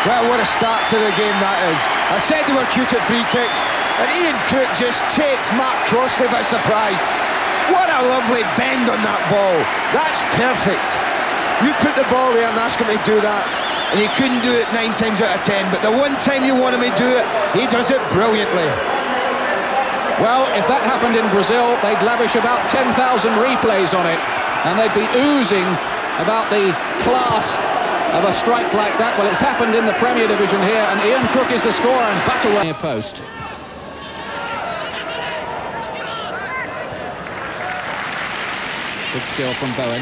Well, what a start to the game that is. I said they were cute at free kicks, and Ian Crook just takes Mark Crossley by surprise. What a lovely bend on that ball. That's perfect. You put the ball there and ask him to do that, and he couldn't do it 9 times out of 10, but the one time you want him to do it, he does it brilliantly. Well, if that happened in Brazil, they'd lavish about 10,000 replays on it, and they'd be oozing about the class of a strike like that. Well, it's happened in the Premier Division here, and Ian Crook is the scorer, and Butterwell near post. Good skill from Bowen.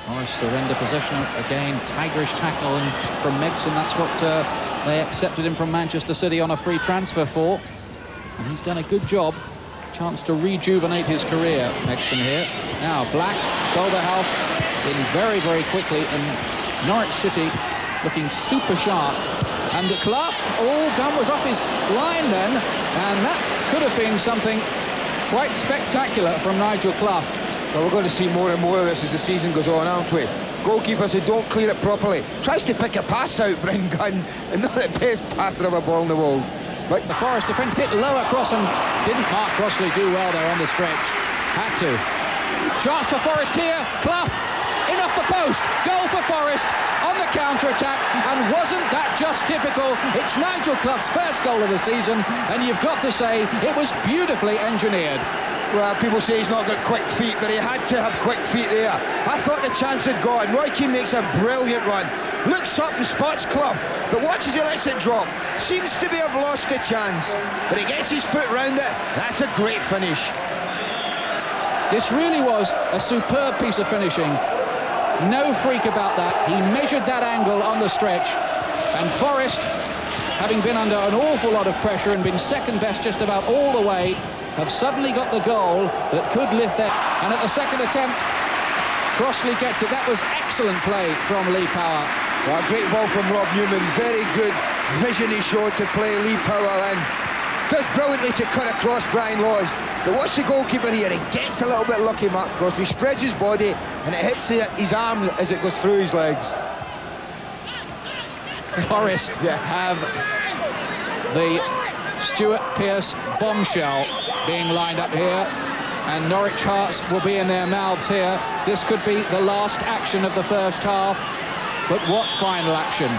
Forest surrender possession again. Tigerish tackle and from Megson. That's what they accepted him from Manchester City on a free transfer for, and he's done a good job. Chance to rejuvenate his career. Megson here. Now Black, Boulderhouse in very, very quickly, and Norwich City looking super sharp. And Clough, gun was off his line then, and that could have been something quite spectacular from Nigel Clough. Well, we're going to see more and more of this as the season goes on, aren't we? Goalkeepers who don't clear it properly. Tries to pick a pass out, Bryn Gunn, and not the best passer of a ball in the world. But the Forest defence hit low across, and didn't Mark Crossley do well there on the stretch? Had to. Chance for Forest here. Clough in off the post. Goal for Forest on the counter-attack, and wasn't that just typical? It's Nigel Clough's first goal of the season, and you've got to say it was beautifully engineered. Well, people say he's not got quick feet, but he had to have quick feet there. I thought the chance had gone. Roy Keane makes a brilliant run. Looks up and spots Clough, but watches he lets it drop. Seems to have lost a chance, but he gets his foot round it. That's a great finish. This really was a superb piece of finishing. No freak about that. He measured that angle on the stretch, and Forest, having been under an awful lot of pressure and been second best just about all the way, have suddenly got the goal that could lift them. And at the second attempt, Crossley gets it. That was excellent play from Lee Power. Well, a great ball from Rob Newman. Very good vision he showed to play Lee Power in. Does brilliantly to cut across Brian Laws. But what's the goalkeeper here? He gets a little bit lucky, Mark Crossley. He spreads his body and it hits his arm as it goes through his legs. Forest have the Stuart Pearce bombshell being lined up here, and Norwich hearts will be in their mouths here. This could be the last action of the first half, but what final action?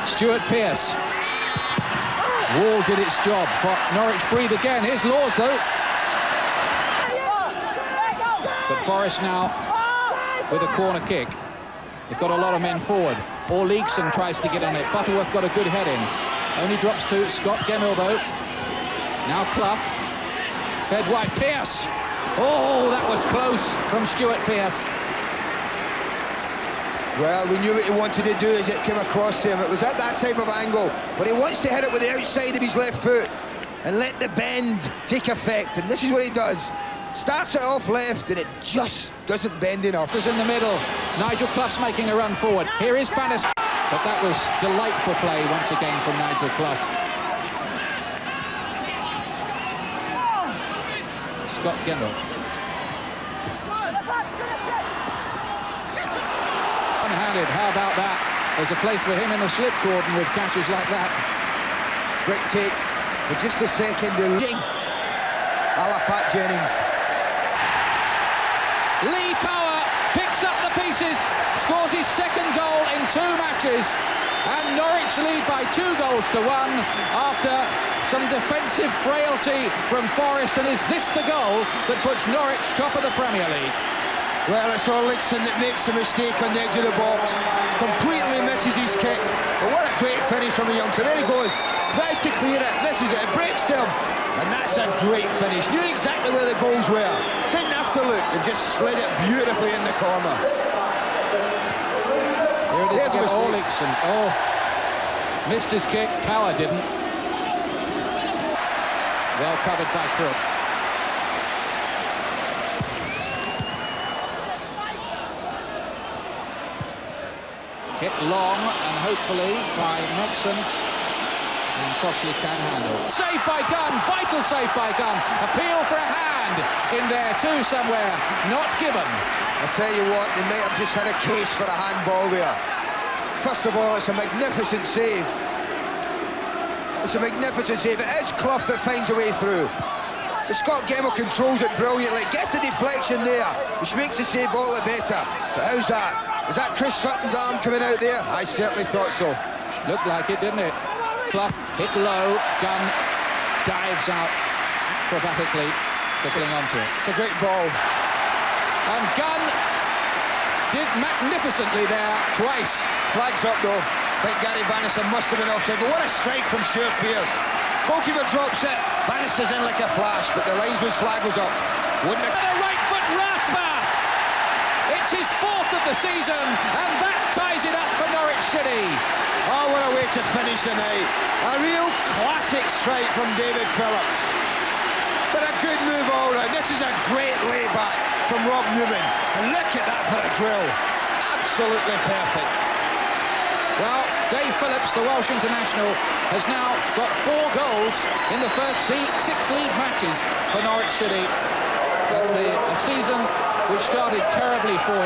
Stuart Pearce. Wall did its job. For Norwich breathe again. Here's Laws though. But Forest now with a corner kick. They've got a lot of men forward. Orleekson tries to get on it. Butterworth got a good head in. Only drops to Scott Gemmell though. Now Clough. Fed wide. Pearce. Oh, that was close from Stuart Pearce. Well, we knew what he wanted to do as it came across to him. It was at that type of angle, but he wants to hit it with the outside of his left foot and let the bend take effect, and this is what he does. Starts it off left, and it just doesn't bend enough. It's in the middle. Nigel Clough's making a run forward. Here is Bannis. But that was delightful play once again from Nigel Clough. Scott Gemmell. One-handed, how about that? There's a place for him in the slip cordon with catches like that. Great take for just a second. A la Pat Jennings. Lee Power picks up the pieces, scores his second goal in 2 matches, and Norwich lead by 2 goals to 1 after some defensive frailty from Forest. And is this the goal that puts Norwich top of the Premier League? Well, it's Orleekson that makes a mistake on the edge of the box, completely misses his kick, but what a great finish from the youngster. There he goes, tries to clear it, misses it, it breaks to him, and that's a great finish. Knew exactly where the goals were, didn't have to look, and just slid it beautifully in the corner. Here it is again, Orleekson. Oh, missed his kick, Power didn't. Well covered by Crook. Hit long, and hopefully by Megson, and Crossley can handle. Save by Gunn, vital save by Gunn. Appeal for a hand. in there too somewhere, not given. I tell you what, they might have just had a case for a handball there. First of all, it's a magnificent save. It's a magnificent save. It is Clough that finds a way through. But Scott Gemmell controls it brilliantly, gets the deflection there, which makes the save all the better. But how's that? Is that Chris Sutton's arm coming out there? I certainly thought so. Looked like it, didn't it? Clough hit low, Gunn dives out acrobatically to cling onto it. It's a great ball. And Gunn did magnificently there twice. Flags up though. I think Gary Bannister must have been offside, but what a strike from Stuart Pearce. Goalkeeper drops it, Bannister's in like a flash, but the linesman's flag was up. Wouldn't have... And a right foot rasper! It's his fourth of the season, and that ties it up for Norwich City. Oh, what a way to finish the night. A real classic strike from David Phillips. But a good move all round. This is a great layback from Rob Newman. And look at that for a drill. Absolutely perfect. Well, Dave Phillips, the Welsh international, has now got 4 goals in the first 6 league matches for Norwich City. A season which started terribly for him.